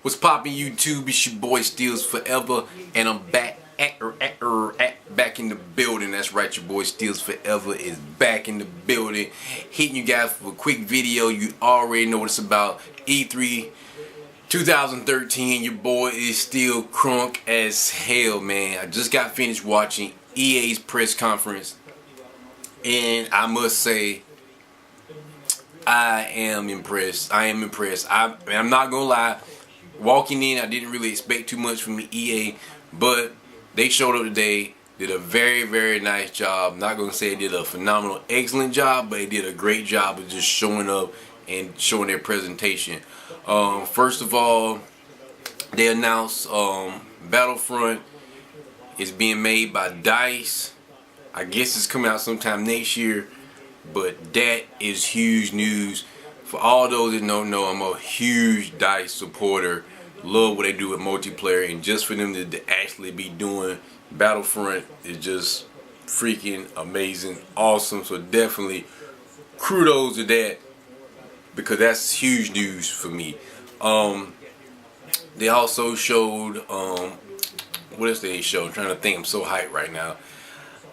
What's poppin' YouTube? It's your boy Steals Forever, and I'm back back in the building. That's right, your boy Steals Forever is back in the building, hitting you guys for a quick video. You already know what it's about. E3 2013. Your boy is still crunk as hell, man. I just got finished watching EA's press conference, and I must say, I am impressed. I'm not gonna lie. Walking in, I didn't really expect too much from the EA, but they showed up today, did a very, very nice job. Not gonna say they did a phenomenal, excellent job, but they did a great job of just showing up and showing their presentation. First of all, they announced Battlefront is being made by DICE. I guess it's coming out sometime next year, but that is huge news. For all those that don't know, I'm a huge DICE supporter. Love what they do with multiplayer, and just for them to actually be doing Battlefront is just freaking amazing, awesome. So definitely kudos to that, because that's huge news for me. They also showed what else did they show? I'm trying to think. I'm so hyped right now.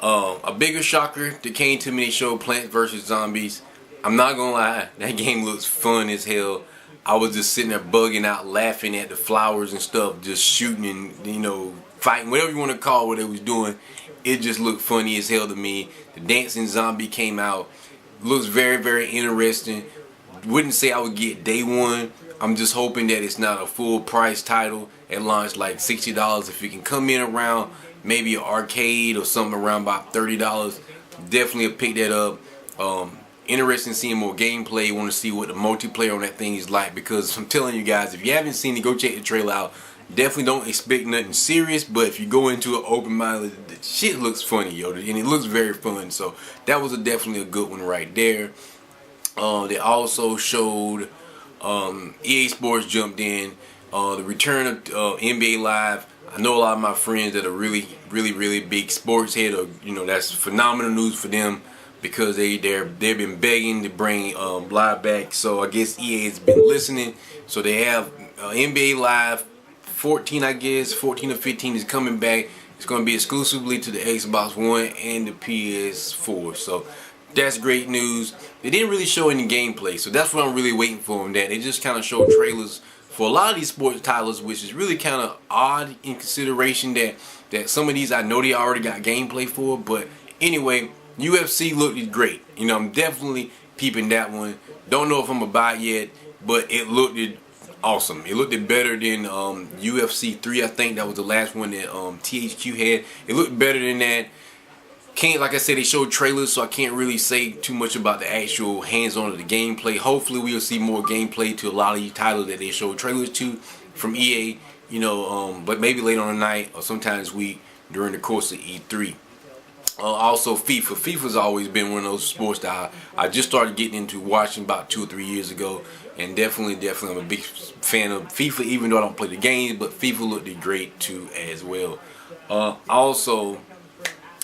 A bigger shocker that came to me, they showed Plants vs. Zombies. I'm not gonna lie, that game looks fun as hell. I was just sitting there bugging out, laughing at the flowers and stuff, just shooting and, you know, fighting, whatever you want to call what they was doing. It just looked funny as hell to me. The dancing zombie came out. Looks very, very interesting. Wouldn't say I would get day one. I'm just hoping that it's not a full price title at launch, like $60. If it can come in around maybe an arcade or something around about $30, definitely pick that up. Interested in seeing more gameplay. Want to see what the multiplayer on that thing is like, because I'm telling you guys, if you haven't seen it, go check the trailer out. Definitely don't expect nothing serious, but if you go into it open-minded, the shit looks funny, yo, and it looks very fun. So that was definitely a good one right there. They also showed EA Sports jumped in, the return of NBA Live. I know a lot of my friends that are really big sports head, or, you know, that's phenomenal news for them, because they've been begging to bring Live back. So I guess EA has been listening. So they have NBA Live 14, I guess 14 or 15 is coming back. It's going to be exclusively to the Xbox One and the PS4. So that's great news. They didn't really show any gameplay, so that's what I'm really waiting for on that. They just kind of showed trailers for a lot of these sports titles, which is really kind of odd in consideration that some of these I know they already got gameplay for. But anyway, UFC looked great. You know, I'm definitely peeping that one. Don't know if I'm gonna buy it yet, but it looked awesome. It looked better than UFC 3. I think that was the last one that THQ had. It looked better than that. Like I said, they showed trailers, so I can't really say too much about the actual hands-on of the gameplay. Hopefully we'll see more gameplay to a lot of these titles that they showed trailers to from EA. You know, but maybe later on the night or sometime this week during the course of E3. Also FIFA. FIFA's always been one of those sports that I just started getting into watching about 2 or 3 years ago, and definitely I'm a big fan of FIFA, even though I don't play the games, but FIFA looked great too as well. Also,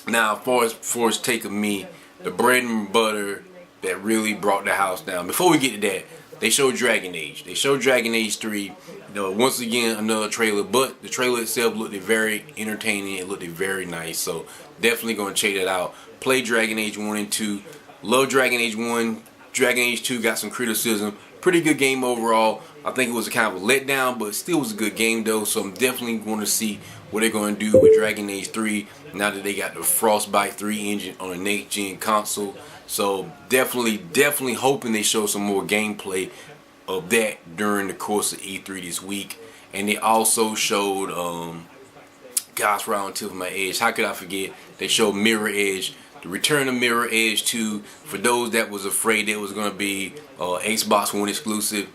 now for its take of me, the bread and butter that really brought the house down. Before we get to that, they showed Dragon Age. They showed Dragon Age 3. You know, once again, another trailer, but the trailer itself looked very entertaining. It looked very nice, so definitely going to check that out. Play Dragon Age 1 and 2. Love Dragon Age 1. Dragon Age 2 got some criticism. Pretty good game overall. I think it was a kind of a letdown, but still was a good game though, so I'm definitely going to see what they're going to do with Dragon Age 3 now that they got the Frostbite 3 engine on a next-gen console. So definitely hoping they show some more gameplay of that during the course of E3 this week. And they also showed, gosh, right on the tip of my edge, how could I forget? They showed Mirror Edge, the return of Mirror Edge 2. For those that was afraid it was going to be Xbox One exclusive,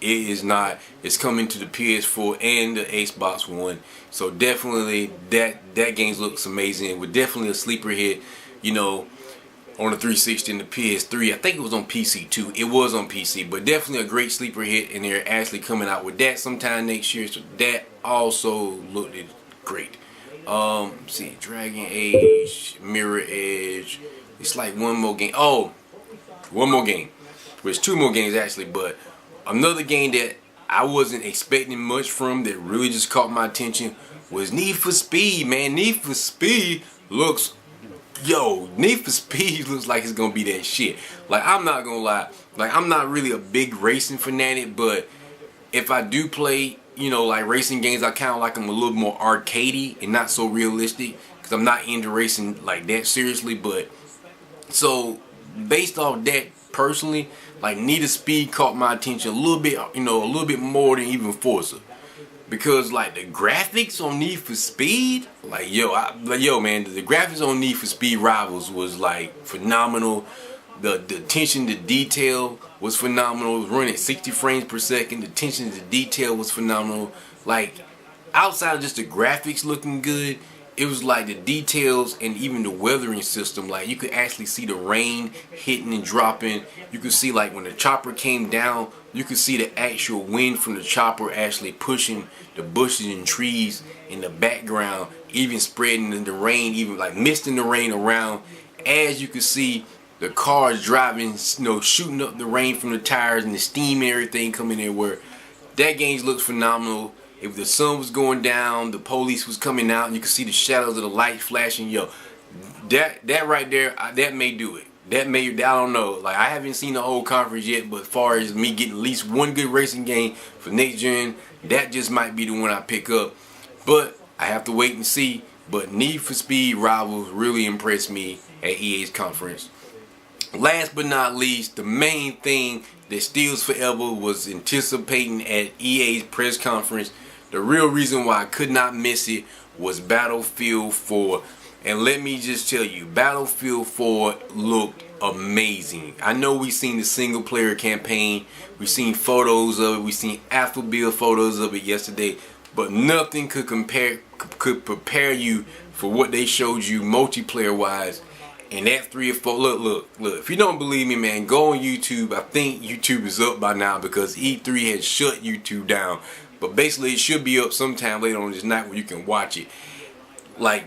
it is not. It's coming to the PS4 and the Xbox One. So definitely that game looks amazing. It was definitely a sleeper hit, you know, on the 360 and the PS3. I think it was on PC too. It was on PC, but definitely a great sleeper hit, and they're actually coming out with that sometime next year. So that also looked great. See, Dragon Age, Mirror Edge. It's like one more game. Oh, one more game. Well, it's two more games actually, but another game that I wasn't expecting much from that really just caught my attention was Need for Speed, man. Need for Speed looks, Need for Speed looks like it's gonna be that shit. Like, I'm not gonna lie, like, I'm not really a big racing fanatic, but if I do play, like racing games, I kind of like them a little more arcadey and not so realistic, because I'm not into racing like that seriously. But so based off that, personally, like, Need for Speed caught my attention a little bit, a little bit more than even Forza, because like the graphics on Need for Speed, man, the graphics on Need for Speed Rivals was like phenomenal. The attention to detail was phenomenal. It was running at 60 frames per second. The attention to detail was phenomenal. Like, outside of just the graphics looking good, it was like the details and even the weathering system. Like, you could actually see the rain hitting and dropping. You could see, like, when the chopper came down, you could see the actual wind from the chopper actually pushing the bushes and trees in the background, even spreading in the rain, even like misting the rain around. As you could see the cars driving, shooting up the rain from the tires and the steam and everything coming in. Where that game looked phenomenal. If the sun was going down, the police was coming out, and you could see the shadows of the light flashing. That right there, that may do it. I don't know. Like, I haven't seen the whole conference yet, but as far as me getting at least one good racing game for next gen, that just might be the one I pick up. But I have to wait and see. But Need for Speed Rivals really impressed me at EA's conference. Last but not least, the main thing that steals forever was anticipating at EA's press conference. The real reason why I could not miss it was Battlefield 4. And let me just tell you, Battlefield 4 looked amazing. I know we've seen the single player campaign, we've seen photos of it, we've seen Alphabet photos of it yesterday, but nothing could prepare you for what they showed you multiplayer wise. And that 3 or 4, look, if you don't believe me, man, go on YouTube. I think YouTube is up by now because E3 has shut YouTube down. But basically, it should be up sometime later on this night where you can watch it. Like,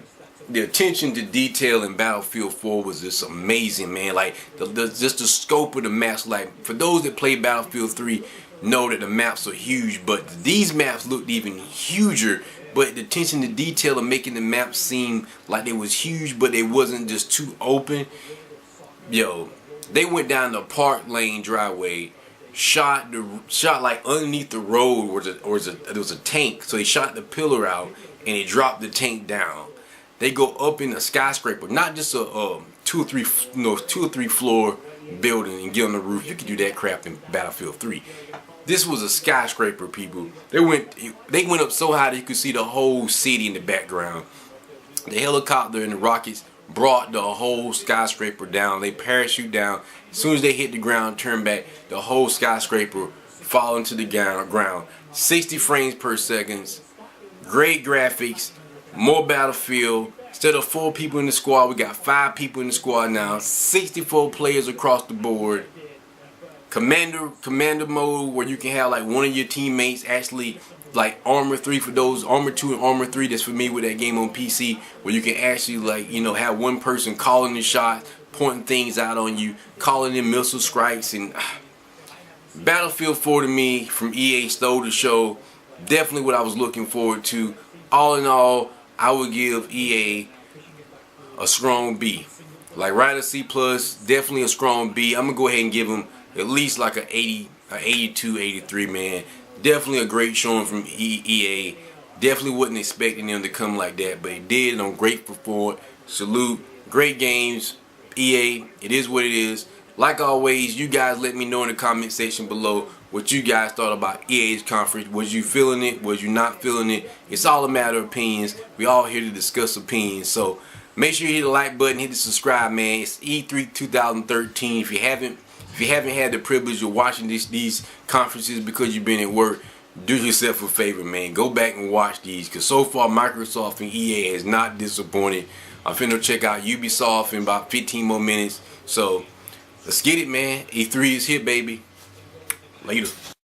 the attention to detail in Battlefield 4 was just amazing, man. Like, just the scope of the maps. Like, for those that play Battlefield 3, know that the maps are huge, but these maps looked even huger. But the attention to detail of making the map seem like they was huge, but it wasn't just too open. They went down the Park Lane driveway, shot like underneath the road where there was a tank. So they shot the pillar out and it dropped the tank down. They go up in a skyscraper, not just a 2 or 3 floor building and get on the roof. You can do that crap in Battlefield 3. This was a skyscraper, people. They went up so high that you could see the whole city in the background. The helicopter and the rockets brought the whole skyscraper down. They parachute down. As soon as they hit the ground, turn back, the whole skyscraper fall into the ground. 60 frames per second. Great graphics. More Battlefield. Instead of 4 people in the squad, we got 5 people in the squad now. 64 players across the board. Commander mode, where you can have like one of your teammates actually, like Armor 3 for those, Armor 2 and Armor 3 that's familiar with that game on PC, where you can actually, like, have one person calling the shots, pointing things out on you, calling in missile strikes. And Battlefield 4 to me from EA stole the show. Definitely what I was looking forward to. All in all, I would give EA a strong B. Like, right, a C+, definitely a strong B. I'm gonna go ahead and give them at least like a 80, a 82, 83, man. Definitely a great showing from EA. Definitely wasn't expecting them to come like that, but it did, and I'm grateful for it. Salute. Great games. EA, it is what it is. Like always, you guys let me know in the comment section below what you guys thought about EA's conference. Was you feeling it? Was you not feeling it? It's all a matter of opinions. We all here to discuss opinions. So make sure you hit the like button, hit the subscribe, man. It's E3 2013. If you haven't had the privilege of watching these conferences because you've been at work, do yourself a favor, man. Go back and watch these, because so far Microsoft and EA has not disappointed. I'm finna check out Ubisoft in about 15 more minutes. So let's get it, man. E3 is here, baby. Later.